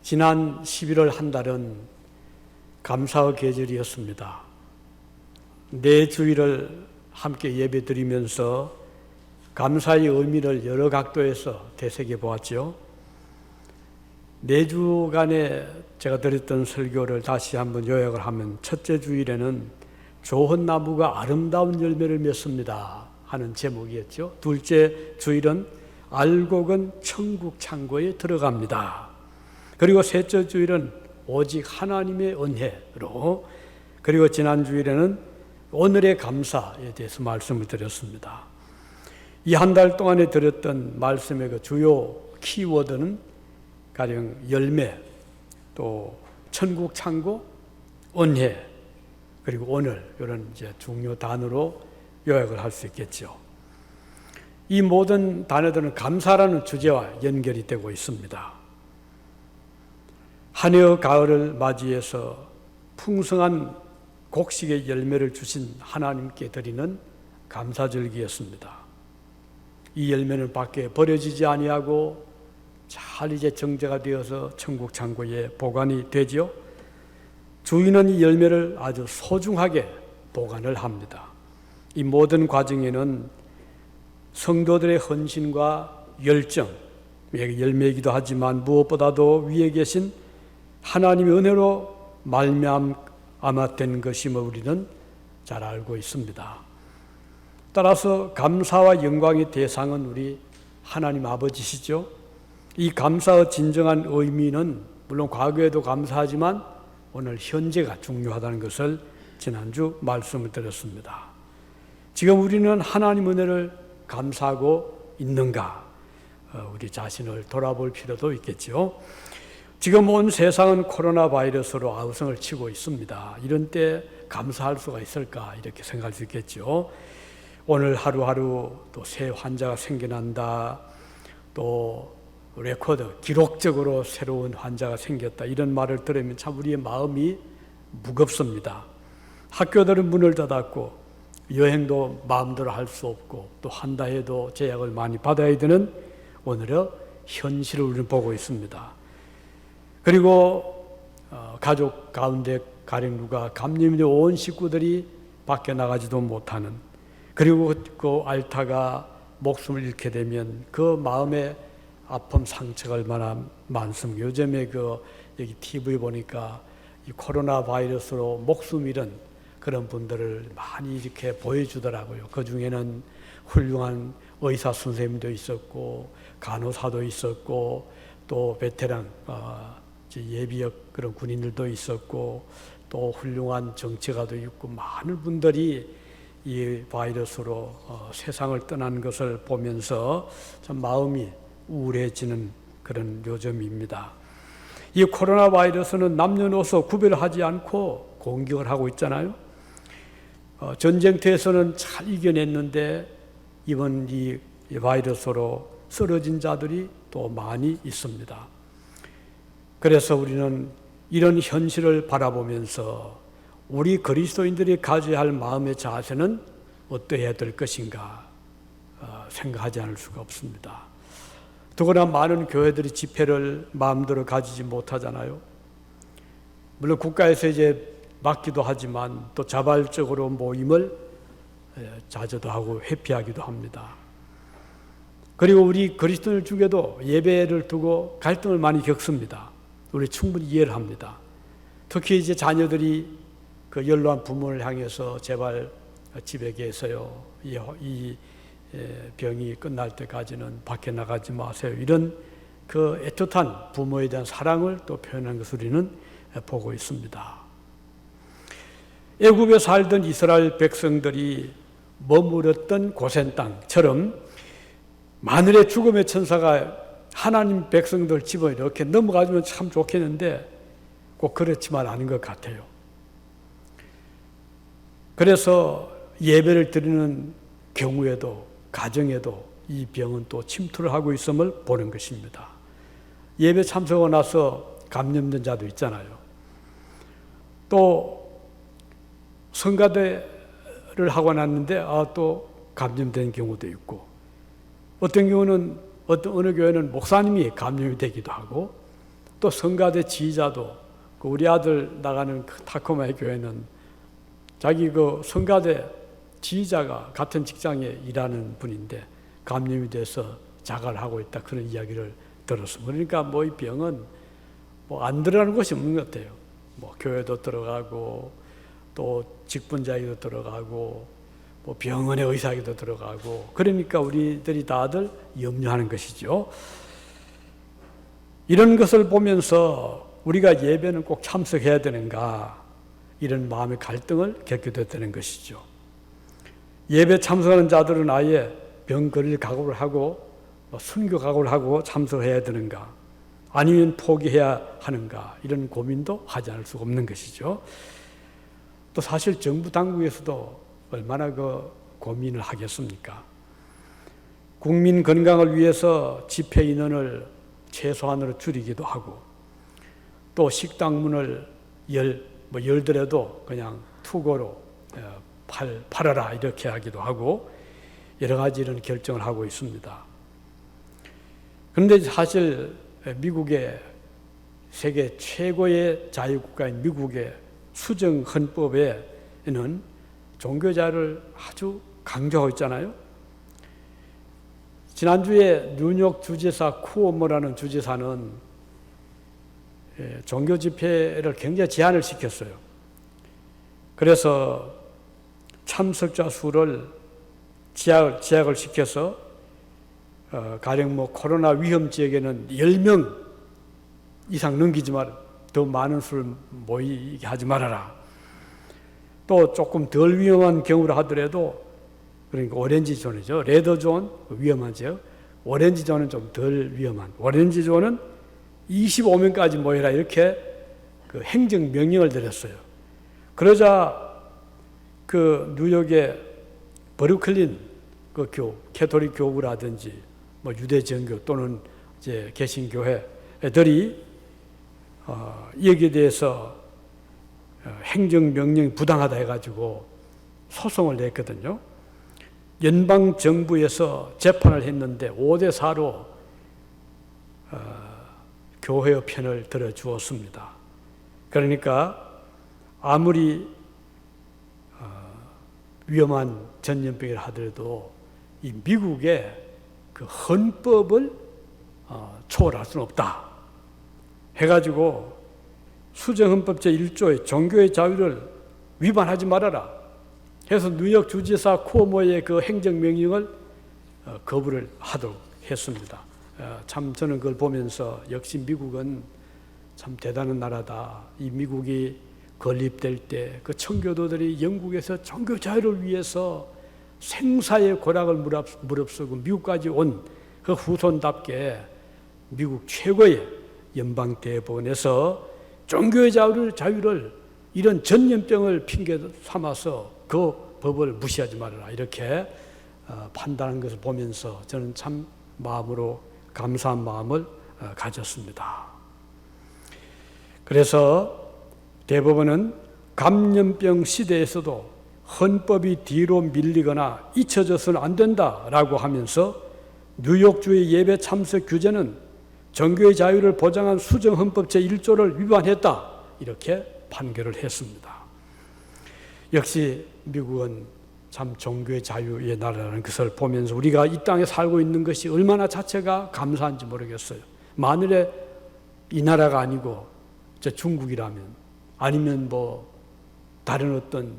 지난 11월 한 달은 감사의 계절이었습니다. 네 주일을 함께 예배드리면서 감사의 의미를 여러 각도에서 되새겨 보았죠. 네 주간에 제가 드렸던 설교를 다시 한번 요약을 하면, 첫째 주일에는 좋은 나무가 아름다운 열매를 맺습니다 하는 제목이었죠. 둘째 주일은 알곡은 천국 창고에 들어갑니다. 그리고 셋째 주일은 오직 하나님의 은혜로, 그리고 지난 주일에는 오늘의 감사에 대해서 말씀을 드렸습니다. 이 한 달 동안에 드렸던 말씀의 그 주요 키워드는 가령 열매, 또 천국 창고, 은혜, 그리고 오늘, 이런 이제 중요 단어로 요약을 할 수 있겠죠. 이 모든 단어들은 감사라는 주제와 연결이 되고 있습니다. 한 해의 가을을 맞이해서 풍성한 곡식의 열매를 주신 하나님께 드리는 감사절기였습니다. 이 열매는 밖에 버려지지 아니하고 잘 이제 정제가 되어서 천국 창고에 보관이 되죠. 주인은 이 열매를 아주 소중하게 보관을 합니다. 이 모든 과정에는 성도들의 헌신과 열정, 열매이기도 하지만 무엇보다도 위에 계신 하나님의 은혜로 말미암아 된 것임을 우리는 잘 알고 있습니다. 따라서 감사와 영광의 대상은 우리 하나님 아버지시죠. 이 감사의 진정한 의미는 물론 과거에도 감사하지만 오늘 현재가 중요하다는 것을 지난주 말씀을 드렸습니다. 지금 우리는 하나님 은혜를 감사하고 있는가? 우리 자신을 돌아볼 필요도 있겠죠. 지금 온 세상은 코로나 바이러스로 아우성을 치고 있습니다. 이런 때 감사할 수가 있을까? 이렇게 생각할 수 있겠죠. 오늘 하루하루 또 새 환자가 생겨난다, 또 레코드, 기록적으로 새로운 환자가 생겼다, 이런 말을 들으면 참 우리의 마음이 무겁습니다. 학교들은 문을 닫았고 여행도 마음대로 할 수 없고 또 한다 해도 제약을 많이 받아야 되는 오늘의 현실을 우리는 보고 있습니다. 그리고 가족 가운데 가령 누가 감염이 된 온 식구들이 밖에 나가지도 못하는, 그리고 그 앓다가 목숨을 잃게 되면 그 마음의 아픔, 상처가 얼마나 많습니까? 요즘에 여기 TV 보니까 이 코로나 바이러스로 목숨 잃은 그런 분들을 많이 이렇게 보여주더라고요. 그 중에는 훌륭한 의사 선생님도 있었고, 간호사도 있었고, 또 베테랑, 예비역 그런 군인들도 있었고, 또 훌륭한 정치가도 있고, 많은 분들이 이 바이러스로 세상을 떠난 것을 보면서 참 마음이 우울해지는 그런 요즘입니다. 이 코로나 바이러스는 남녀노소 구별하지 않고 공격을 하고 있잖아요. 전쟁터에서는 잘 이겨냈는데 이번 이 바이러스로 쓰러진 자들이 또 많이 있습니다. 그래서 우리는 이런 현실을 바라보면서 우리 그리스도인들이 가져야 할 마음의 자세는 어떠해야 될 것인가 생각하지 않을 수가 없습니다. 더구나 많은 교회들이 집회를 마음대로 가지지 못하잖아요. 물론 국가에서 이제 막기도 하지만 또 자발적으로 모임을 자제도 하고 회피하기도 합니다. 그리고 우리 그리스도인들 중에도 예배를 두고 갈등을 많이 겪습니다. 우리 충분히 이해를 합니다. 특히 이제 자녀들이 그 연로한 부모를 향해서 제발 집에 계세요, 이 병이 끝날 때까지는 밖에 나가지 마세요, 이런 그 애틋한 부모에 대한 사랑을 또 표현한 것을 우리는 보고 있습니다. 애굽에 살던 이스라엘 백성들이 머물렀던 고센 땅처럼 마늘의 죽음의 천사가 하나님 백성들 집어 이렇게 넘어가주면 참 좋겠는데 꼭 그렇지만 않은 것 같아요. 그래서 예배를 드리는 경우에도, 가정에도 이 병은 또 침투를 하고 있음을 보는 것입니다. 예배 참석하고 나서 감염된 자도 있잖아요. 또 성가대를 하고 났는데 또 감염된 경우도 있고, 어떤 경우는 어느 교회는 목사님이 감염이 되기도 하고, 또 성가대 지휘자도 우리 아들 나가는 그 타코마의 교회는 자기 그 성가대 지휘자가 같은 직장에 일하는 분인데 감염이 돼서 자가를 하고 있다, 그런 이야기를 들었습니다. 그러니까 뭐 이 병은 뭐 안 들어가는 곳이 없는 것 같아요. 뭐 교회도 들어가고 또 직분자에게도 들어가고 뭐 병원의 의사에게도 들어가고, 그러니까 우리들이 다들 염려하는 것이죠. 이런 것을 보면서 우리가 예배는 꼭 참석해야 되는가, 이런 마음의 갈등을 겪게 됐다는 것이죠. 예배 참석하는 자들은 아예 병 걸릴 각오를 하고 순교 각오를 하고 참석해야 되는가, 아니면 포기해야 하는가, 이런 고민도 하지 않을 수가 없는 것이죠. 또 사실 정부 당국에서도 얼마나 그 고민을 하겠습니까? 국민 건강을 위해서 집회 인원을 최소한으로 줄이기도 하고, 또 식당 문을 열더라도 그냥 투고로 팔아라 이렇게 하기도 하고, 여러 가지 이런 결정을 하고 있습니다. 그런데 사실 미국의 세계 최고의 자유국가인 미국의 수정 헌법에는 종교자를 아주 강조하고 있잖아요. 지난주에 뉴욕 주지사 쿠오모라는 주지사는 종교 집회를 굉장히 제한을 시켰어요. 그래서 참석자 수를 제약을 시켜서 가령 뭐 코로나 위험 지역에는 10명 이상 넘기지 마라, 더 많은 수를 모이게 하지 말아라. 또 조금 덜 위험한 경우라 하더라도, 그러니까 오렌지 존이죠. 레드 존 위험한 지역, 오렌지 존은 좀 덜 위험한, 오렌지 존은 25명까지 모여라, 이렇게 그 행정 명령을 내렸어요. 그러자 그 뉴욕의 브루클린 그 캐톨릭 교구라든지 뭐 유대 정교 또는 이제 개신교회들이 여기에 대해서 행정 명령이 부당하다 해가지고 소송을 냈거든요. 연방 정부에서 재판을 했는데 5대4로 교회의 편을 들어 주었습니다. 그러니까 아무리 위험한 전염병이라 하더라도 이 미국의 그 헌법을 초월할 수는 없다 해가지고 수정헌법 제1조의 종교의 자유를 위반하지 말아라 해서 뉴욕 주지사 쿠오모의 그 행정명령을 거부를 하도록 했습니다. 참 저는 그걸 보면서 역시 미국은 참 대단한 나라다. 이 미국이 건립될 때 그 청교도들이 영국에서 종교 자유를 위해서 생사의 고락을 무릅쓰고 미국까지 온 그 후손답게 미국 최고의 연방대법원에서 종교의 자유를 이런 전염병을 핑계 삼아서 그 법을 무시하지 말아라 이렇게 판단한 것을 보면서 저는 참 마음으로 감사한 마음을 가졌습니다. 그래서 대법원은 감염병 시대에서도 헌법이 뒤로 밀리거나 잊혀져서는 안 된다라고 하면서 뉴욕주의 예배 참석 규제는 종교의 자유를 보장한 수정헌법 제1조를 위반했다 이렇게 판결을 했습니다. 역시 미국은 참 종교의 자유의 나라라는 것을 보면서 우리가 이 땅에 살고 있는 것이 얼마나 자체가 감사한지 모르겠어요. 만일에 이 나라가 아니고 중국이라면 아니면 뭐 다른 어떤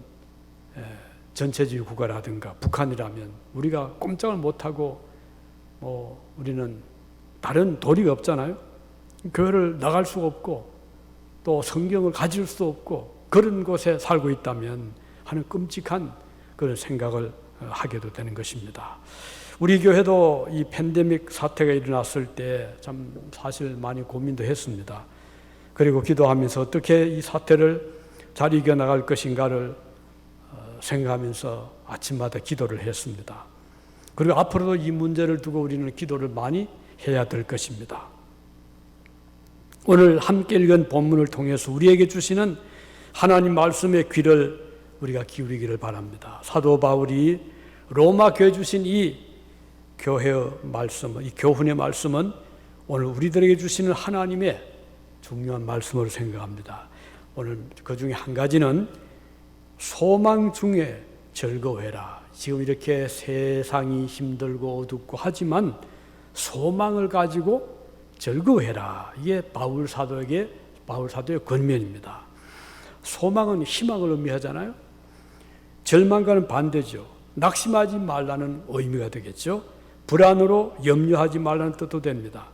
전체주의 국가라든가 북한이라면 우리가 꼼짝을 못하고 뭐 우리는 다른 도리가 없잖아요. 교회를 나갈 수가 없고 또 성경을 가질 수 없고 그런 곳에 살고 있다면 하는 끔찍한 그런 생각을 하게도 되는 것입니다. 우리 교회도 이 팬데믹 사태가 일어났을 때 참 사실 많이 고민도 했습니다. 그리고 기도하면서 어떻게 이 사태를 잘 이겨나갈 것인가를 생각하면서 아침마다 기도를 했습니다. 그리고 앞으로도 이 문제를 두고 우리는 기도를 많이 해야 될 것입니다. 오늘 함께 읽은 본문을 통해서 우리에게 주시는 하나님 말씀의 귀를 우리가 기울이기를 바랍니다. 사도 바울이 로마 교회에 주신 이 교회의 말씀, 이 교훈의 말씀은 오늘 우리들에게 주시는 하나님의 중요한 말씀으로 생각합니다. 오늘 그 중에 한 가지는 소망 중에 즐거워해라. 지금 이렇게 세상이 힘들고 어둡고 하지만 소망을 가지고 즐거워해라. 이게 바울 사도의 권면입니다. 소망은 희망을 의미하잖아요. 절망과는 반대죠. 낙심하지 말라는 의미가 되겠죠. 불안으로 염려하지 말라는 뜻도 됩니다.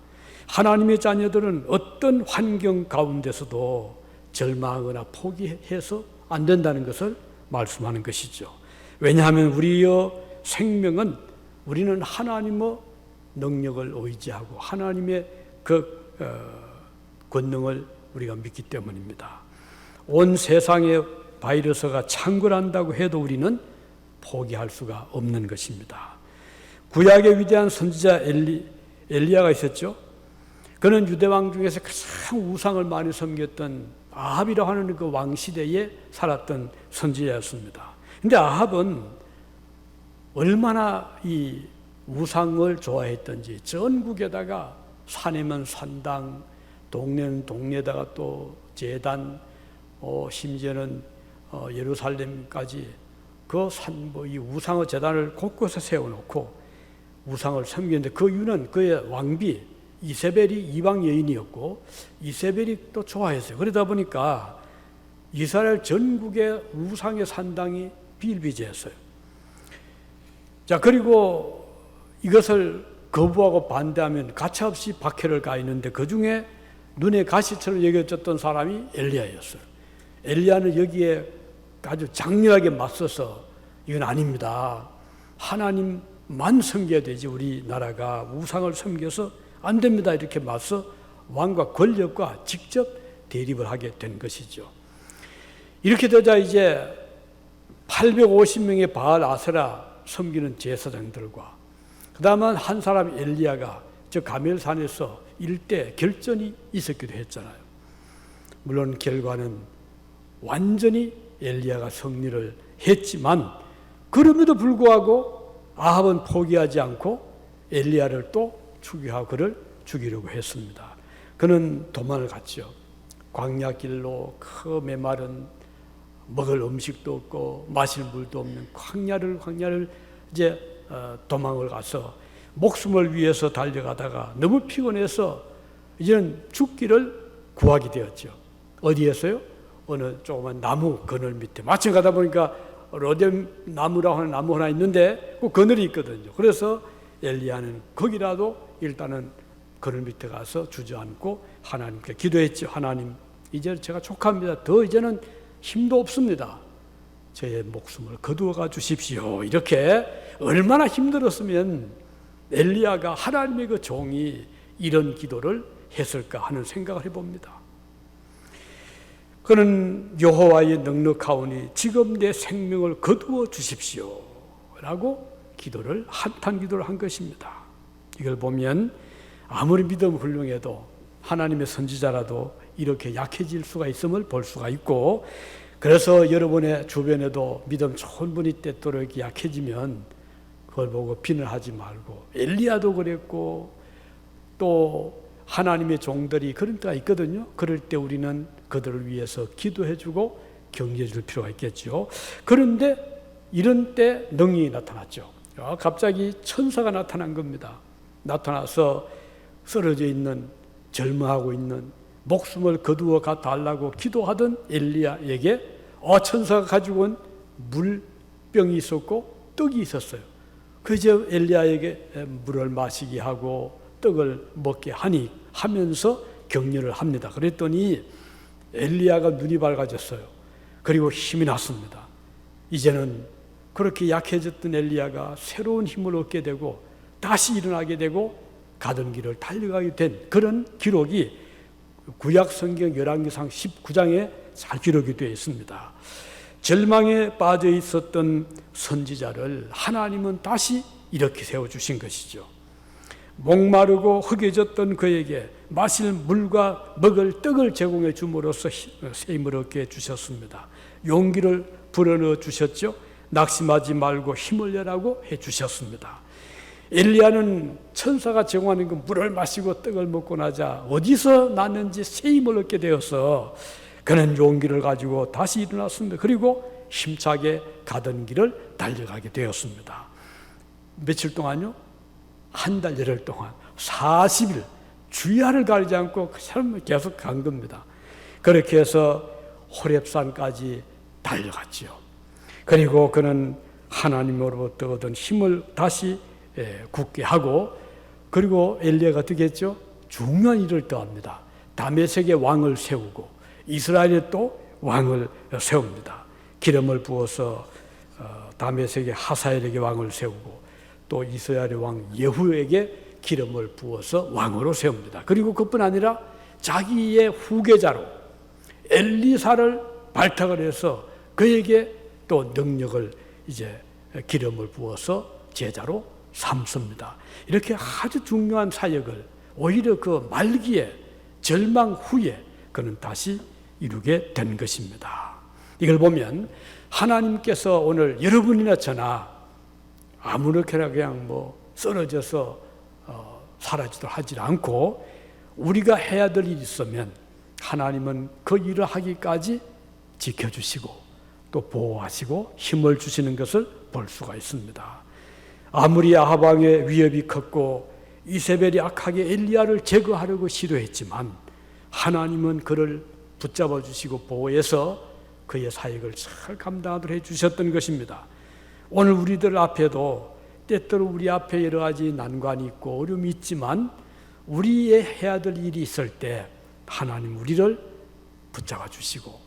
하나님의 자녀들은 어떤 환경 가운데서도 절망하거나 포기해서 안 된다는 것을 말씀하는 것이죠. 왜냐하면 우리의 생명은 우리는 하나님의 능력을 의지하고 하나님의 그 권능을 우리가 믿기 때문입니다. 온 세상에 바이러스가 창궐한다고 해도 우리는 포기할 수가 없는 것입니다. 구약의 위대한 선지자 엘리야가 있었죠. 그는 유대왕 중에서 가장 우상을 많이 섬겼던 아합이라고 하는 그 왕시대에 살았던 선지자였습니다. 그런데 아합은 얼마나 이 우상을 좋아했던지 전국에다가 산이면 산당, 동네는 동네에다가 또 제단, 심지어는 예루살렘까지 그 이 우상의 제단을 곳곳에 세워놓고 우상을 섬겼는데 그 이유는 그의 왕비 이세벨이 이방 여인이었고 이세벨이 또 좋아했어요. 그러다 보니까 이스라엘 전국의 우상의 산당이 비일비재했어요. 자, 그리고 이것을 거부하고 반대하면 가차없이 박해를 가했는데 그 중에 눈에 가시처럼 여겨졌던 사람이 엘리야였어요. 엘리야는 여기에 아주 장렬하게 맞서서 이건 아닙니다. 하나님만 섬겨야 되지 우리나라가 우상을 섬겨서 안 됩니다. 이렇게 맞서 왕과 권력과 직접 대립을 하게 된 것이죠. 이렇게 되자 이제 850명의 바알 아세라 섬기는 제사장들과 그 다음은 한 사람 엘리야가 저 가멜산에서 일대 결전이 있었기도 했잖아요. 물론 결과는 완전히 엘리야가 승리를 했지만 그럼에도 불구하고 아합은 포기하지 않고 엘리야를 또 추기하고 그를 죽이려고 했습니다. 그는 도망을 갔죠. 광야길로 그 메마른 먹을 음식도 없고 마실 물도 없는 광야를 이제 도망을 가서 목숨을 위해서 달려가다가 너무 피곤해서 이제는 죽기를 구하게 되었죠. 어디에서요? 어느 조그만 나무 그늘 밑에 마침 가다 보니까 로뎀 나무라고 하는 나무 하나 있는데 그 그늘이 있거든요. 그래서 엘리야는 거기라도 일단은 그늘 밑에 가서 주저앉고 하나님께 기도했죠. 하나님, 이제 제가 족합니다. 더 이제는 힘도 없습니다. 저의 목숨을 거두어가 주십시오. 이렇게 얼마나 힘들었으면 엘리야가 하나님의 그 종이 이런 기도를 했을까 하는 생각을 해봅니다. 그는 여호와의 넉넉하오니 지금 내 생명을 거두어 주십시오 라고 한탄 기도를 한 것입니다. 이걸 보면 아무리 믿음 훌륭해도 하나님의 선지자라도 이렇게 약해질 수가 있음을 볼 수가 있고, 그래서 여러분의 주변에도 믿음 좋은 분이 때때로 이렇게 약해지면 그걸 보고 비난하지 말고, 엘리야도 그랬고 또 하나님의 종들이 그런 때가 있거든요. 그럴 때 우리는 그들을 위해서 기도해주고 격려해 줄 필요가 있겠죠. 그런데 이런 때 능력이 나타났죠. 갑자기 천사가 나타난 겁니다. 나타나서 쓰러져 있는, 절망하고 있는, 목숨을 거두어 달라고 기도하던 엘리야에게 천사가 가지고 온 물병이 있었고 떡이 있었어요. 그저 엘리야에게 물을 마시게 하고 떡을 먹게 하면서 격려를 합니다. 그랬더니 엘리야가 눈이 밝아졌어요. 그리고 힘이 났습니다. 이제는 그렇게 약해졌던 엘리야가 새로운 힘을 얻게 되고 다시 일어나게 되고 가던 길을 달려가게 된 그런 기록이 구약 성경 열왕기상 19장에 잘 기록이 되어 있습니다. 절망에 빠져 있었던 선지자를 하나님은 다시 이렇게 세워주신 것이죠. 목마르고 허기졌던 그에게 마실 물과 먹을 떡을 제공해 줌으로써 새 힘을 얻게 해주셨습니다. 용기를 불어넣어 주셨죠. 낙심하지 말고 힘을 내라고 해주셨습니다. 엘리야는 천사가 제공하는 그 물을 마시고 떡을 먹고 나자 어디서 났는지 새 힘을 얻게 되어서 그는 용기를 가지고 다시 일어났습니다. 그리고 힘차게 가던 길을 달려가게 되었습니다. 며칠 동안요? 한 달 열흘 동안 40일 주야를 가리지 않고 그 삶을 계속 간 겁니다. 그렇게 해서 호렙산까지 달려갔지요. 그리고 그는 하나님으로부터 얻은 힘을 다시 굳게 하고, 그리고 엘리야가 어떻게 했죠? 중요한 일을 또 합니다. 다메섹에 왕을 세우고 이스라엘에 또 왕을 세웁니다. 기름을 부어서 다메섹의 하사엘에게 왕을 세우고 또 이스라엘의 왕 예후에게 기름을 부어서 왕으로 세웁니다. 그리고 그뿐 아니라 자기의 후계자로 엘리사를 발탁을 해서 그에게 또 능력을 이제 기름을 부어서 제자로 삼습니다. 이렇게 아주 중요한 사역을 오히려 그 말기에 절망 후에 그는 다시 이루게 된 것입니다. 이걸 보면 하나님께서 오늘 여러분이나 저나 아무렇게나 그냥 뭐 쓰러져서 사라지도록 하지 않고 우리가 해야 될 일이 있으면 하나님은 그 일을 하기까지 지켜주시고 또 보호하시고 힘을 주시는 것을 볼 수가 있습니다. 아무리 아합 왕의 위협이 컸고 이세벨이 악하게 엘리야를 제거하려고 시도했지만 하나님은 그를 붙잡아 주시고 보호해서 그의 사역을 잘 감당하도록 해주셨던 것입니다. 오늘 우리들 앞에도 때때로 우리 앞에 여러 가지 난관이 있고 어려움이 있지만 우리의 해야 될 일이 있을 때 하나님 우리를 붙잡아 주시고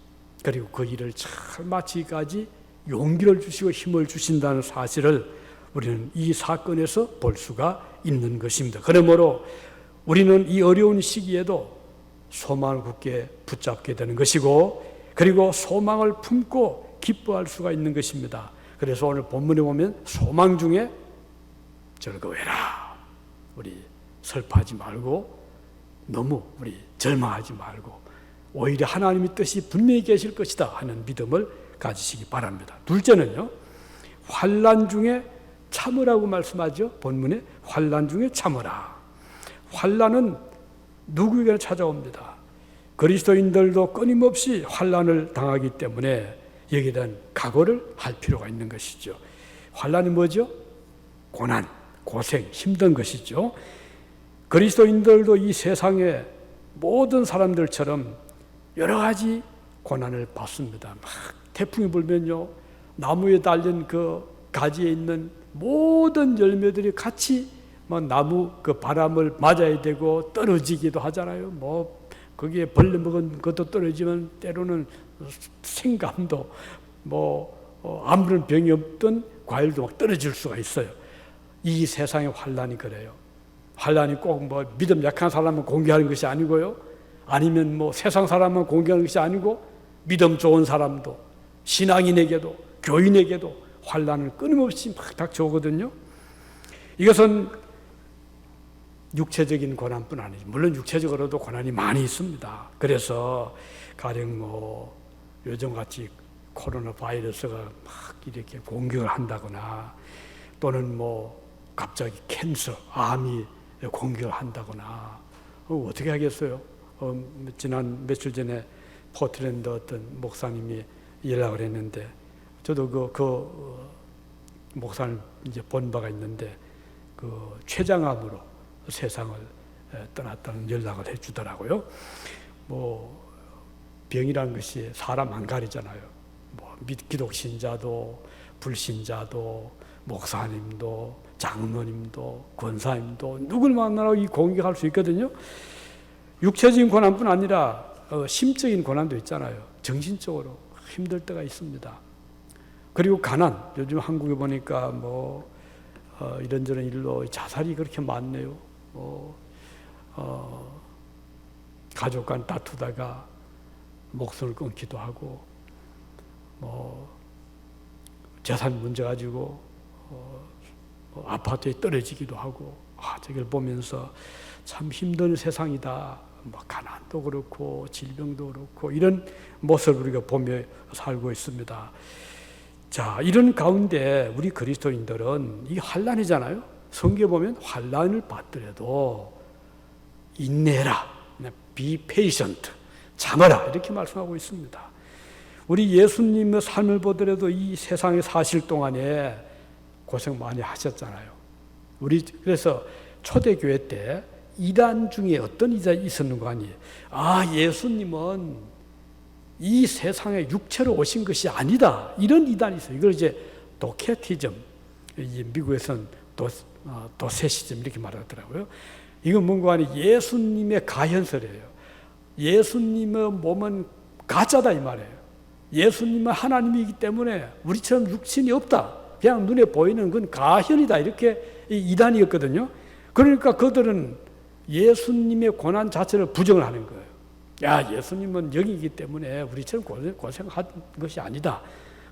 그리고 그 일을 잘 마치기까지 용기를 주시고 힘을 주신다는 사실을 우리는 이 사건에서 볼 수가 있는 것입니다. 그러므로 우리는 이 어려운 시기에도 소망을 굳게 붙잡게 되는 것이고 그리고 소망을 품고 기뻐할 수가 있는 것입니다. 그래서 오늘 본문에 보면 소망 중에 즐거워해라. 우리 슬퍼하지 말고 너무 우리 절망하지 말고 오히려 하나님의 뜻이 분명히 계실 것이다 하는 믿음을 가지시기 바랍니다. 둘째는요, 환난 중에 참으라고 말씀하죠. 본문에 환난 중에 참으라. 환난은 누구에게나 찾아옵니다. 그리스도인들도 끊임없이 환난을 당하기 때문에 여기에 대한 각오를 할 필요가 있는 것이죠. 환난이 뭐죠? 고난, 고생, 힘든 것이죠. 그리스도인들도 이 세상의 모든 사람들처럼 여러 가지 고난을 받습니다. 막 태풍이 불면요, 나무에 달린 그 가지에 있는 모든 열매들이 같이 뭐 나무 그 바람을 맞아야 되고 떨어지기도 하잖아요. 뭐 거기에 벌레 먹은 것도 떨어지면 때로는 생감도 뭐 아무런 병이 없던 과일도 막 떨어질 수가 있어요. 이 세상의 환난이 그래요. 환난이 꼭 뭐 믿음 약한 사람만 공개하는 것이 아니고요. 아니면 뭐 세상 사람만 공개하는 것이 아니고 믿음 좋은 사람도 신앙인에게도 교인에게도 환난을 끊임없이 막 닥쳐오거든요. 이것은 육체적인 고난뿐 아니지. 물론 육체적으로도 고난이 많이 있습니다. 그래서 가령 뭐 요즘같이 코로나 바이러스가 막 이렇게 공격을 한다거나 또는 뭐 갑자기 캔서, 암이 공격을 한다거나 어떻게 하겠어요? 지난 며칠 전에 포틀랜드 어떤 목사님이 연락을 했는데 저도 그 목사를 이제 본 바가 있는데 그 췌장암으로 세상을 떠났다는 연락을 해주더라고요. 뭐 병이라는 것이 사람 안 가리잖아요. 뭐 기독 신자도 불신자도 목사님도 장로님도 권사님도 누굴 만나라고 이 공격할 수 있거든요. 육체적인 고난뿐 아니라 심적인 고난도 있잖아요. 정신적으로 힘들 때가 있습니다. 그리고 가난, 요즘 한국에 보니까 뭐 이런저런 일로 자살이 그렇게 많네요. 가족 간 다투다가 목숨을 끊기도 하고 재산 문제 가지고 아파트에 떨어지기도 하고 저걸 보면서 참 힘든 세상이다. 가난도 그렇고 질병도 그렇고 이런 모습을 우리가 보며 살고 있습니다. 자, 이런 가운데 우리 그리스도인들은 이 환난이잖아요. 성경에 보면 환난을 받더라도 인내해라, be patient, 참아라 이렇게 말씀하고 있습니다. 우리 예수님의 삶을 보더라도 이 세상에 사실 동안에 고생 많이 하셨잖아요. 우리 그래서 초대교회 때 이단 중에 어떤 이단이 있었는 거 아니에요. 예수님은 이 세상에 육체로 오신 것이 아니다. 이런 이단이 있어요. 이걸 이제 도케티즘, 미국에서는 도세시즘 이렇게 말하더라고요. 이건 뭔가 아니 예수님의 가현설이에요. 예수님의 몸은 가짜다 이 말이에요. 예수님은 하나님이기 때문에 우리처럼 육신이 없다. 그냥 눈에 보이는 건 가현이다. 이렇게 이단이었거든요. 그러니까 그들은 예수님의 고난 자체를 부정을 하는 거예요. 예수님은 영이기 때문에 우리처럼 고생한 것이 아니다.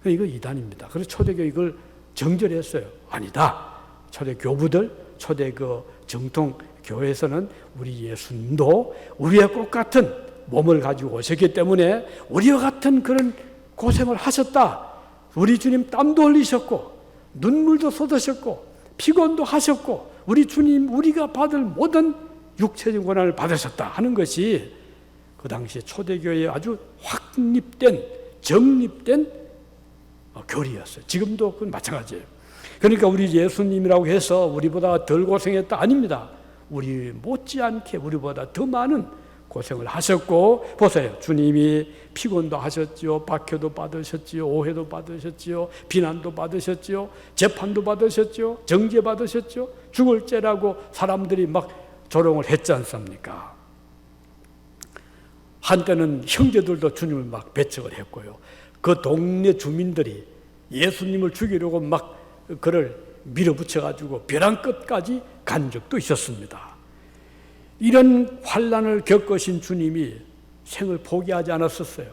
이거 이단입니다. 그래서 초대교회 이걸 정절했어요. 아니다. 초대 교부들, 초대 정통 교회에서는 우리 예수님도 우리와 똑같은 몸을 가지고 오셨기 때문에 우리와 같은 그런 고생을 하셨다. 우리 주님 땀도 흘리셨고 눈물도 쏟으셨고 피곤도 하셨고 우리 주님 우리가 받을 모든 육체적 고난을 받으셨다 하는 것이 그 당시에 초대교회에 아주 확립된 정립된 교리였어요. 지금도 그건 마찬가지예요. 그러니까 우리 예수님이라고 해서 우리보다 덜 고생했다 아닙니다. 우리 못지않게 우리보다 더 많은 고생을 하셨고 보세요. 주님이 피곤도 하셨지요. 박해도 받으셨지요. 오해도 받으셨지요. 비난도 받으셨지요. 재판도 받으셨지요. 정죄 받으셨지요. 죽을 죄라고 사람들이 막 조롱을 했지 않습니까? 한때는 형제들도 주님을 막 배척을 했고요. 그 동네 주민들이 예수님을 죽이려고 막 그를 밀어붙여가지고 벼랑 끝까지 간 적도 있었습니다. 이런 환난을 겪으신 주님이 생을 포기하지 않았었어요.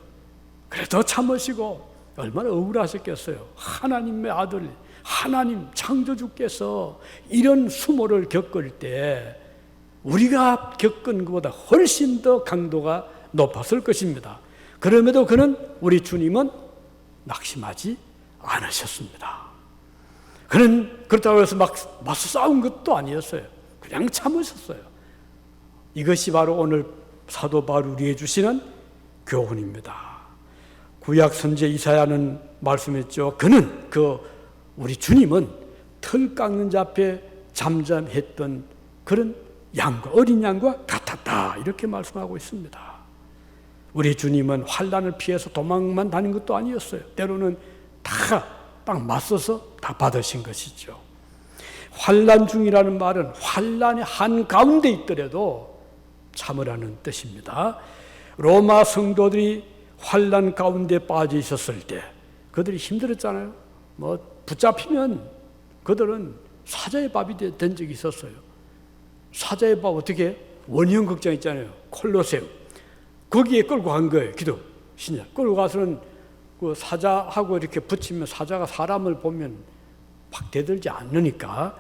그래도 참으시고 얼마나 억울하셨겠어요. 하나님의 아들, 하나님 창조주께서 이런 수모를 겪을 때 우리가 겪은 것보다 훨씬 더 강도가 높았을 것입니다. 그럼에도 그는 우리 주님은 낙심하지 않으셨습니다. 그는 그렇다고 해서 막 맞서 싸운 것도 아니었어요. 그냥 참으셨어요. 이것이 바로 오늘 사도 바울이 해주시는 교훈입니다. 구약 선지 이사야는 말씀했죠. 그는 우리 주님은 털 깎는 자 앞에 잠잠했던 그런 양과 어린 양과 같았다 이렇게 말씀하고 있습니다. 우리 주님은 환난을 피해서 도망만 다닌 것도 아니었어요. 때로는 다 딱 맞서서 다 받으신 것이죠. 환난 중이라는 말은 환난의 한가운데 있더라도 참으라는 뜻입니다. 로마 성도들이 환난 가운데 빠져 있었을 때 그들이 힘들었잖아요. 붙잡히면 그들은 사자의 밥이 된 적이 있었어요. 사자의 밥 어떻게? 원형 극장 있잖아요. 콜로세움. 거기에 끌고 간 거예요. 기독 신자. 끌고 가서는 그 사자하고 이렇게 붙이면 사자가 사람을 보면 막 대들지 않으니까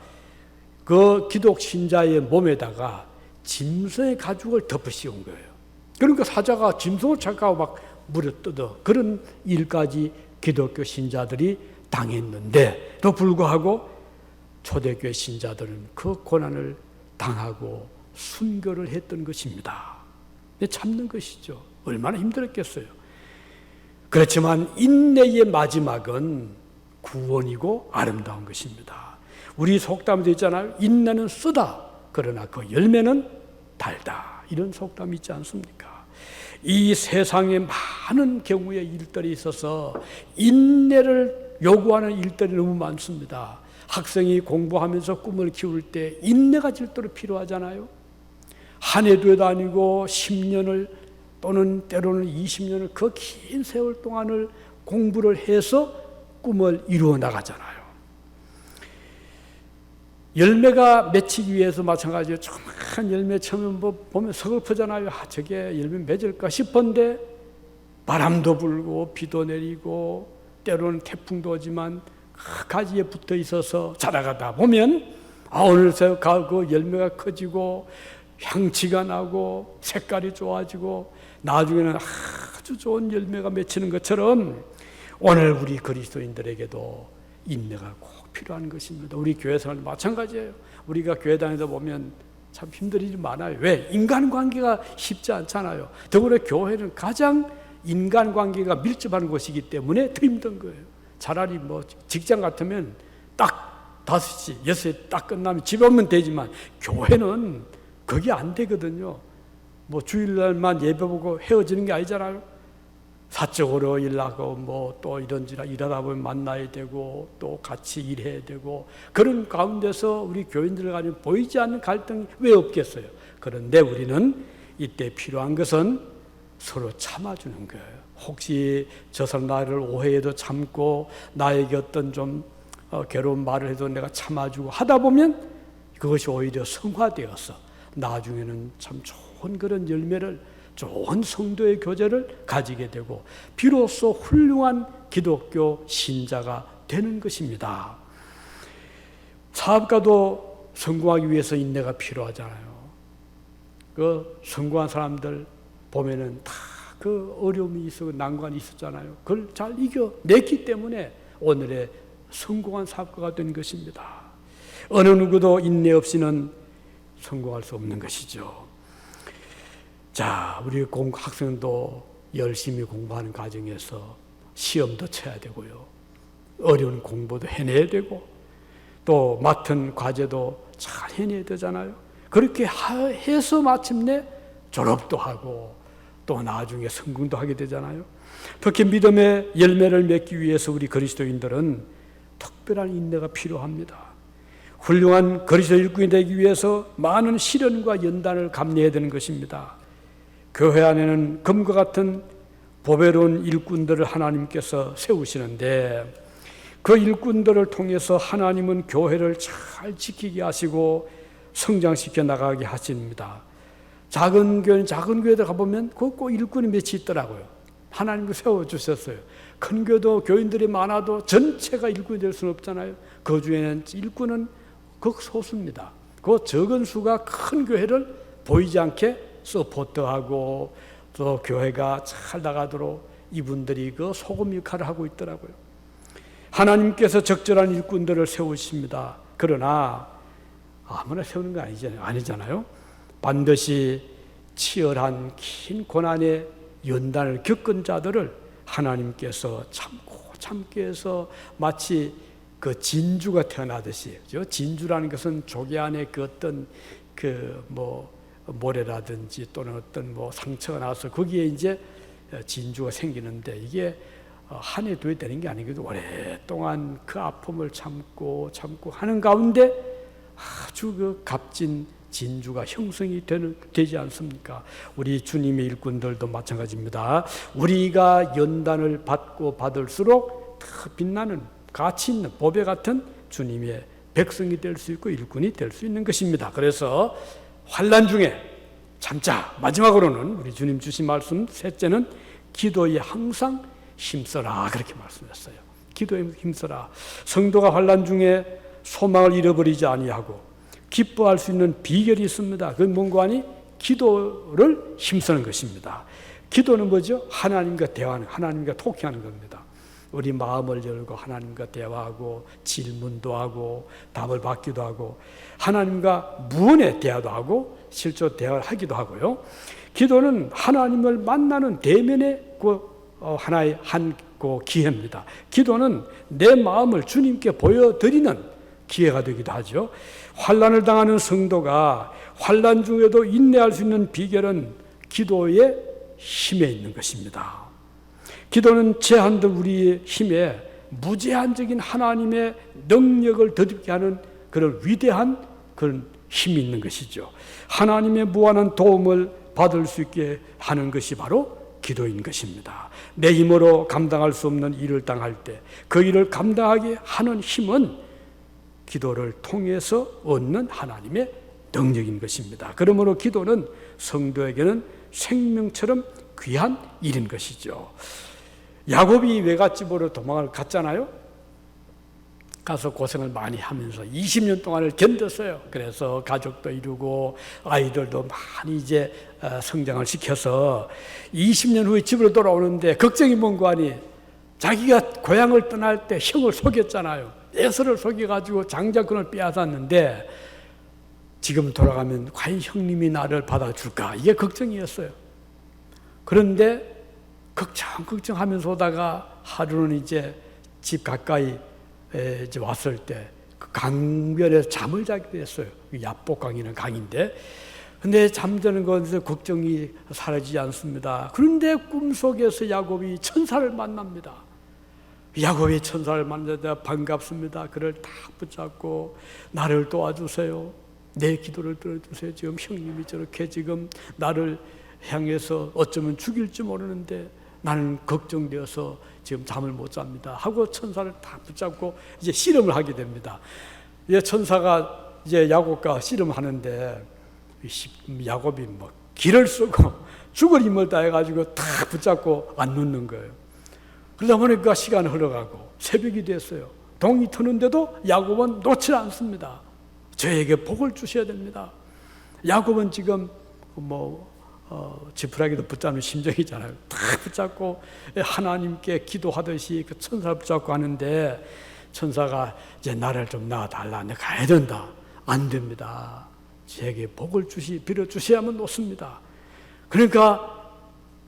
그 기독 신자의 몸에다가 짐승의 가죽을 덮어 씌운 거예요. 그러니까 사자가 짐승을 착각하고 막 물에 뜯어. 그런 일까지 기독교 신자들이 당했는데도 불구하고 초대교회 신자들은 그 고난을 당하고 순교를 했던 것입니다. 참는 것이죠. 얼마나 힘들었겠어요. 그렇지만 인내의 마지막은 구원이고 아름다운 것입니다. 우리 속담도 있잖아요. 인내는 쓰다. 그러나 그 열매는 달다. 이런 속담이 있지 않습니까? 이 세상에 많은 경우의 일들이 있어서 인내를 요구하는 일들이 너무 많습니다. 학생이 공부하면서 꿈을 키울 때 인내가 절대로 필요하잖아요. 한 해도 아니고 10년을 또는 때로는 20년을 그 긴 세월 동안을 공부를 해서 꿈을 이루어 나가잖아요. 열매가 맺히기 위해서 마찬가지로 조그만 열매 처음에 보면 서글프잖아요. 저게 열매 맺을까 싶은데 바람도 불고 비도 내리고 때로는 태풍도 오지만 그 가지에 붙어 있어서 자라가다 보면 어느새 그 열매가 커지고 향취가 나고 색깔이 좋아지고 나중에는 아주 좋은 열매가 맺히는 것처럼 오늘 우리 그리스도인들에게도 인내가 꼭 필요한 것입니다. 우리 교회 생활도 마찬가지예요. 우리가 교회 다니다 보면 참 힘든 일이 많아요. 왜? 인간관계가 쉽지 않잖아요. 더불어 교회는 가장 인간관계가 밀접한 곳이기 때문에 더 힘든 거예요. 차라리 뭐 직장 같으면 딱 5시, 6시에 딱 끝나면 집에 오면 되지만 교회는 그게 안 되거든요. 뭐 주일날만 예배 보고 헤어지는 게 아니잖아요. 사적으로 일하고 뭐 또 이런저런 일하다 보면 만나야 되고 또 같이 일해야 되고 그런 가운데서 우리 교인들 간에 보이지 않는 갈등이 왜 없겠어요? 그런데 우리는 이때 필요한 것은 서로 참아주는 거예요. 혹시 저 사람 나를 오해해도 참고 나에게 어떤 좀 괴로운 말을 해도 내가 참아주고 하다 보면 그것이 오히려 성화되어서 나중에는 참 좋은 그런 열매를, 좋은 성도의 교제를 가지게 되고 비로소 훌륭한 기독교 신자가 되는 것입니다. 사업가도 성공하기 위해서 인내가 필요하잖아요. 그 성공한 사람들 보면은 다 그 어려움이 있었고 난관이 있었잖아요. 그걸 잘 이겨냈기 때문에 오늘의 성공한 사업가가 된 것입니다. 어느 누구도 인내 없이는 성공할 수 없는 것이죠. 자, 우리 학생도 열심히 공부하는 과정에서 시험도 쳐야 되고요. 어려운 공부도 해내야 되고 또 맡은 과제도 잘 해내야 되잖아요. 그렇게 해서 마침내 졸업도 하고 또 나중에 성공도 하게 되잖아요. 특히 믿음의 열매를 맺기 위해서 우리 그리스도인들은 특별한 인내가 필요합니다. 훌륭한 그리스도 일꾼이 되기 위해서 많은 시련과 연단을 감내해야 되는 것입니다. 교회 안에는 금과 같은 보배로운 일꾼들을 하나님께서 세우시는데 그 일꾼들을 통해서 하나님은 교회를 잘 지키게 하시고 성장시켜 나가게 하십니다. 작은 교회들 가보면 꼭 일꾼이 몇이 있더라고요. 하나님께서 세워주셨어요. 큰 교회도 교인들이 많아도 전체가 일꾼이 될 수는 없잖아요. 그 중에는 일꾼은 극소수입니다. 그 적은 수가 큰 교회를 보이지 않게 서포트하고 또 교회가 잘 나가도록 이분들이 그 소금 역할을 하고 있더라고요. 하나님께서 적절한 일꾼들을 세우십니다. 그러나 아무나 세우는 거 아니잖아요. 반드시 치열한 긴 고난의 연단을 겪은 자들을 하나님께서 참게 해서 마치 그 진주가 태어나듯이, 진주라는 것은 조개 안에 그 어떤 모래라든지 또는 어떤 상처가 나서 거기에 이제 진주가 생기는데 이게 한 해, 두 해 되는 게 아니거든요. 오랫동안 그 아픔을 참고 하는 가운데 아주 그 값진 진주가 형성이 되지 않습니까? 우리 주님의 일꾼들도 마찬가지입니다. 우리가 연단을 받고 받을수록 더 빛나는 가치 있는 보배 같은 주님의 백성이 될 수 있고 일꾼이 될 수 있는 것입니다. 그래서 환난 중에 참자. 마지막으로는 우리 주님 주신 말씀 셋째는 기도에 항상 힘써라 그렇게 말씀했어요. 기도에 힘써라. 성도가 환난 중에 소망을 잃어버리지 아니하고 기뻐할 수 있는 비결이 있습니다. 그건 뭔가 하니 기도를 힘쓰는 것입니다. 기도는 뭐죠? 하나님과 대화하는, 하나님과 토킹하는 겁니다. 우리 마음을 열고 하나님과 대화하고 질문도 하고 답을 받기도 하고 하나님과 무언의 대화도 하고 실제로 대화를 하기도 하고요. 기도는 하나님을 만나는 대면의 하나의 기회입니다. 기도는 내 마음을 주님께 보여드리는 기회가 되기도 하죠. 환난을 당하는 성도가 환난 중에도 인내할 수 있는 비결은 기도의 힘에 있는 것입니다. 기도는 제한된 우리의 힘에 무제한적인 하나님의 능력을 덧입게 하는 그런 위대한 그런 힘이 있는 것이죠. 하나님의 무한한 도움을 받을 수 있게 하는 것이 바로 기도인 것입니다. 내 힘으로 감당할 수 없는 일을 당할 때 그 일을 감당하게 하는 힘은 기도를 통해서 얻는 하나님의 능력인 것입니다. 그러므로 기도는 성도에게는 생명처럼 귀한 일인 것이죠. 야곱이 외갓집으로 도망을 갔잖아요. 가서 고생을 많이 하면서 20년 동안을 견뎠어요. 그래서 가족도 이루고 아이들도 많이 이제 성장을 시켜서 20년 후에 집으로 돌아오는데 걱정이 뭔가 하니 자기가 고향을 떠날 때 형을 속였잖아요. 에서를 속여가지고 장자권을 빼앗았는데 지금 돌아가면 과연 형님이 나를 받아줄까? 이게 걱정이었어요. 그런데 걱정하면서 오다가 하루는 이제 집 가까이 이제 왔을 때 그 강변에서 잠을 자게 됐어요. 야복강이라는 강인데, 근데 잠드는 것에서 걱정이 사라지지 않습니다. 그런데 꿈속에서 야곱이 천사를 만납니다. 야곱이 천사를 만나자 반갑습니다. 그를 딱 붙잡고 나를 도와주세요. 내 기도를 들어주세요. 지금 형님이 저렇게 지금 나를 향해서 어쩌면 죽일지 모르는데 나는 걱정되어서 지금 잠을 못 잡니다. 하고 천사를 딱 붙잡고 이제 씨름을 하게 됩니다. 이제 천사가 이제 야곱과 씨름하는데 야곱이 뭐 기를 쓰고 죽을 힘을 다해가지고 딱 붙잡고 안 놓는 거예요. 그러다 보니까 시간이 흘러가고 새벽이 됐어요. 동이 트는데도 야곱은 놓지 않습니다. 저에게 복을 주셔야 됩니다. 야곱은 지금 지푸라기도 붙잡는 심정이잖아요. 다 붙잡고 하나님께 기도하듯이 그 천사를 붙잡고 하는데 천사가 이제 나를 좀 낳아달라. 내가 가야 된다. 안 됩니다. 제게 복을 빌어주셔야만 놓습니다. 그러니까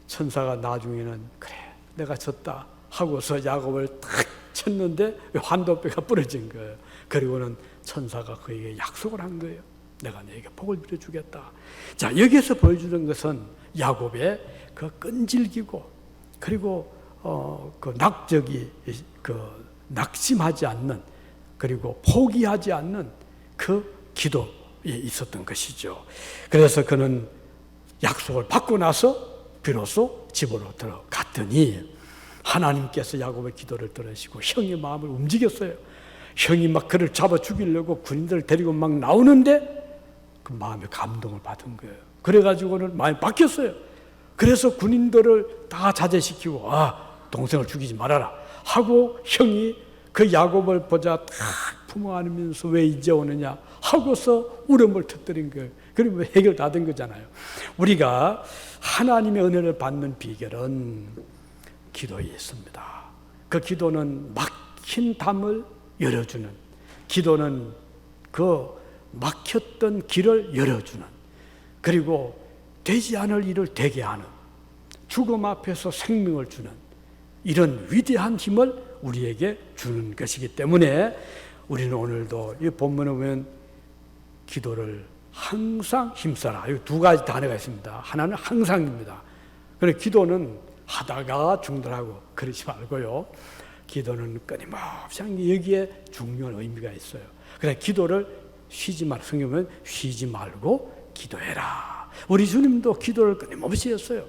천사가 나중에는 그래 내가 졌다 하고서 야곱을 탁 쳤는데 환도뼈가 부러진 거예요. 그리고는 천사가 그에게 약속을 한 거예요. 내가 너에게 복을 빌어주겠다. 자, 여기에서 보여주는 것은 야곱의 그 끈질기고 그리고 낙심하지 않는 그리고 포기하지 않는 그 기도에 있었던 것이죠. 그래서 그는 약속을 받고 나서 비로소 집으로 들어갔더니 하나님께서 야곱의 기도를 들으시고 형의 마음을 움직였어요. 형이 막 그를 잡아 죽이려고 군인들을 데리고 막 나오는데 그 마음에 감동을 받은 거예요. 그래가지고는 마음이 바뀌었어요. 그래서 군인들을 다 자제시키고 동생을 죽이지 말아라 하고 형이 그 야곱을 보자 딱 품어 안으면서 왜 이제 오느냐 하고서 울음을 터뜨린 거예요. 그러면 해결 다 된 거잖아요. 우리가 하나님의 은혜를 받는 비결은 기도에 있습니다. 그 기도는 막힌 담을 열어주는, 기도는 그 막혔던 길을 열어주는, 그리고 되지 않을 일을 되게 하는, 죽음 앞에서 생명을 주는 이런 위대한 힘을 우리에게 주는 것이기 때문에 우리는 오늘도 이 본문에 보면 기도를 항상 힘써라. 이 두 가지 단어가 있습니다. 하나는 항상입니다. 그래서 기도는 하다가 중단하고 그러지 말고요. 기도는 끊임없이 하는 게 여기에 중요한 의미가 있어요. 그래서 기도를 쉬지 말고, 성경에 보면 쉬지 말고 기도해라. 우리 주님도 기도를 끊임없이 했어요.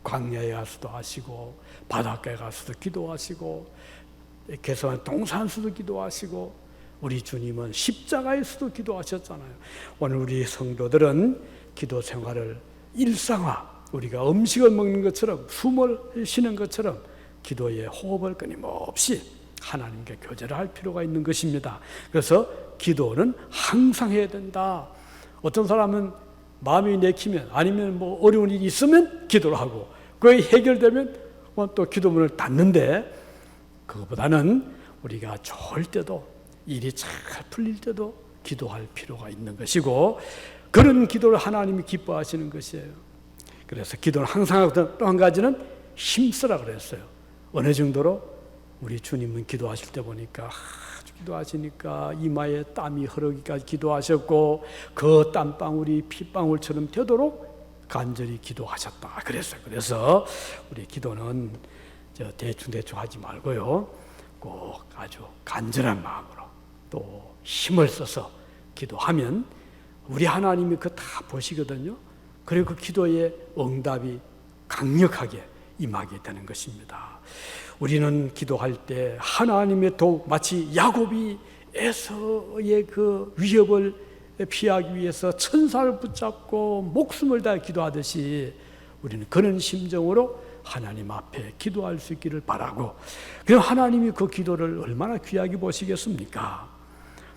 광야에 가서도 하시고 바닷가에 가서도 기도하시고 개성한 동산에서도 기도하시고 우리 주님은 십자가에서도 기도하셨잖아요. 오늘 우리 성도들은 기도 생활을 일상화, 우리가 음식을 먹는 것처럼 숨을 쉬는 것처럼 기도의 호흡을 끊임없이 하나님께 교제를 할 필요가 있는 것입니다. 그래서 기도는 항상 해야 된다. 어떤 사람은 마음이 내키면 아니면 뭐 어려운 일이 있으면 기도를 하고 그게 해결되면 또 기도문을 닫는데 그것보다는 우리가 좋을 때도 일이 잘 풀릴 때도 기도할 필요가 있는 것이고 그런 기도를 하나님이 기뻐하시는 것이에요. 그래서 기도는 항상 하고 또 한 가지는 힘쓰라 그랬어요. 어느 정도로 우리 주님은 기도하실 때 보니까 기도하시니까 이마에 땀이 흐르기까지 기도하셨고 그 땀방울이 핏방울처럼 되도록 간절히 기도하셨다 그랬어요. 그래서 우리 기도는 대충 하지 말고요. 꼭 아주 간절한 마음으로 또 힘을 써서 기도하면 우리 하나님이 그거 다 보시거든요. 그리고 그 기도의 응답이 강력하게 임하게 되는 것입니다. 우리는 기도할 때 하나님의 도움, 마치 야곱이 에서의 그 위협을 피하기 위해서 천사를 붙잡고 목숨을 다해 기도하듯이 우리는 그런 심정으로 하나님 앞에 기도할 수 있기를 바라고, 그럼 하나님이 그 기도를 얼마나 귀하게 보시겠습니까?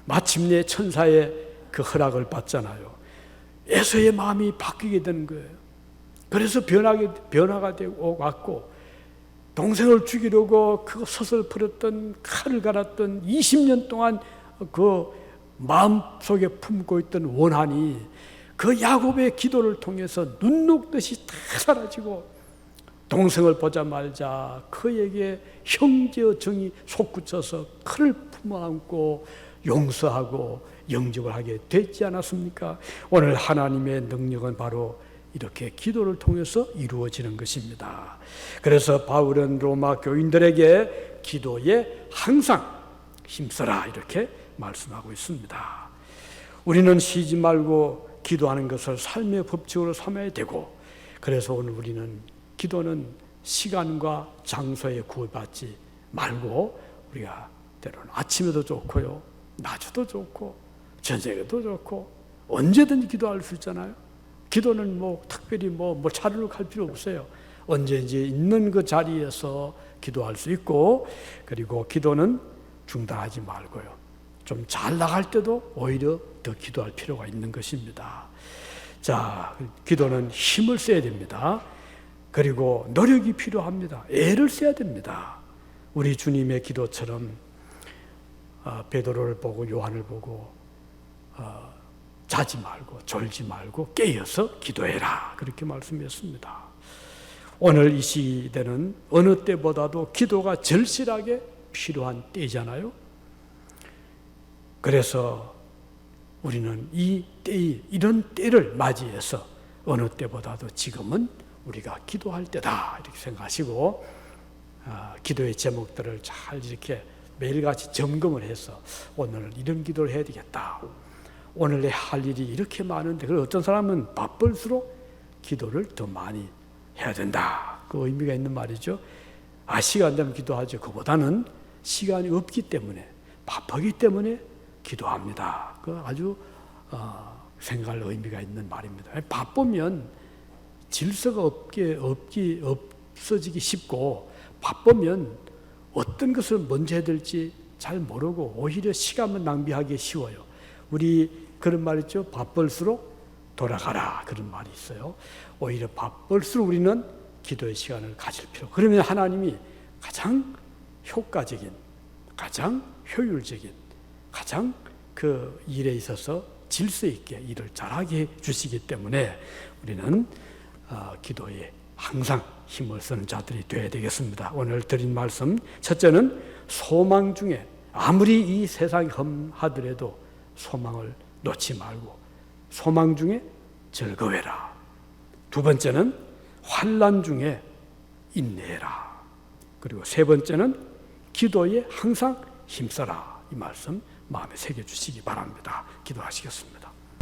마침내 천사의 그 허락을 받잖아요. 에서의 마음이 바뀌게 되는 거예요. 그래서 변화가 되고 왔고 동생을 죽이려고 그 서슬퍼렸던 칼을 갈았던 20년 동안 그 마음속에 품고 있던 원한이 그 야곱의 기도를 통해서 눈 녹듯이 다 사라지고 동생을 보자마자 그에게 형제의 정이 솟구쳐서 그를 품어안고 용서하고 영접을 하게 됐지 않았습니까? 오늘 하나님의 능력은 바로 이렇게 기도를 통해서 이루어지는 것입니다. 그래서 바울은 로마 교인들에게 기도에 항상 힘써라 이렇게 말씀하고 있습니다. 우리는 쉬지 말고 기도하는 것을 삶의 법칙으로 삼아야 되고, 그래서 오늘 우리는 기도는 시간과 장소에 구애받지 말고 우리가 때로는 아침에도 좋고요, 낮에도 좋고 저녁에도 좋고 언제든지 기도할 수 있잖아요. 기도는 특별히 자리로 갈 필요 없어요. 언제든지 있는 그 자리에서 기도할 수 있고, 그리고 기도는 중단하지 말고요, 좀 잘 나갈 때도 오히려 더 기도할 필요가 있는 것입니다. 자, 기도는 힘을 써야 됩니다. 그리고 노력이 필요합니다. 애를 써야 됩니다. 우리 주님의 기도처럼 베드로를 보고 요한을 보고 자지 말고 졸지 말고 깨어서 기도해라 그렇게 말씀했습니다. 오늘 이 시대는 어느 때보다도 기도가 절실하게 필요한 때잖아요. 그래서 우리는 이 때에, 이런 때를 맞이해서 어느 때보다도 지금은 우리가 기도할 때다 이렇게 생각하시고, 기도의 제목들을 잘 이렇게 매일같이 점검을 해서 오늘은 이런 기도를 해야 되겠다, 오늘 내 할 일이 이렇게 많은데, 그리고 어떤 사람은 바쁠수록 기도를 더 많이 해야 된다, 그 의미가 있는 말이죠. 시간 되면 기도하죠. 그보다는 시간이 없기 때문에, 바쁘기 때문에 기도합니다. 그 아주 생각할 의미가 있는 말입니다. 바쁘면 질서가 없어지기 쉽고, 바쁘면 어떤 것을 먼저 해야 될지 잘 모르고 오히려 시간만 낭비하기 쉬워요. 우리 그런 말 있죠. 바쁠수록 돌아가라, 그런 말이 있어요. 오히려 바쁠수록 우리는 기도의 시간을 가질 필요. 그러면 하나님이 가장 효과적인, 가장 효율적인, 가장 그 일에 있어서 질서 있게 일을 잘하게 해 주시기 때문에 우리는 기도에 항상 힘을 쓰는 자들이 되어야 되겠습니다. 오늘 드린 말씀, 첫째는 소망 중에 아무리 이 세상이 험하더라도 소망을 놓지 말고 소망 중에 즐거워해라. 두 번째는 환난 중에 인내해라. 그리고 세 번째는 기도에 항상 힘써라. 이 말씀 마음에 새겨주시기 바랍니다. 기도하시겠습니다.